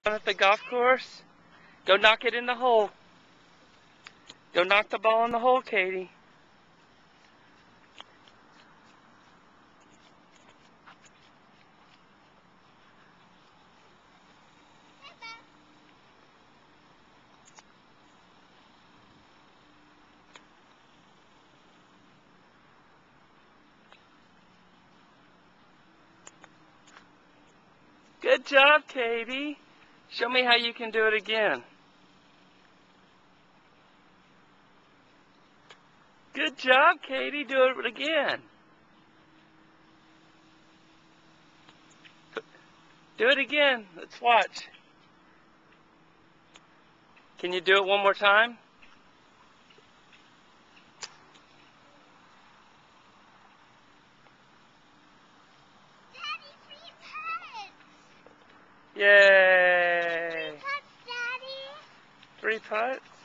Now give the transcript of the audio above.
At the golf course. Go knock it in the hole. Go knock the ball in the hole, Katie. Good job, Katie. Show me how you can do it again. Good job, Katie. Do it again. Do it again. Let's watch. Can you do it one more time? Daddy, 3 putts. Yay! 3 putts, Daddy. 3 putts?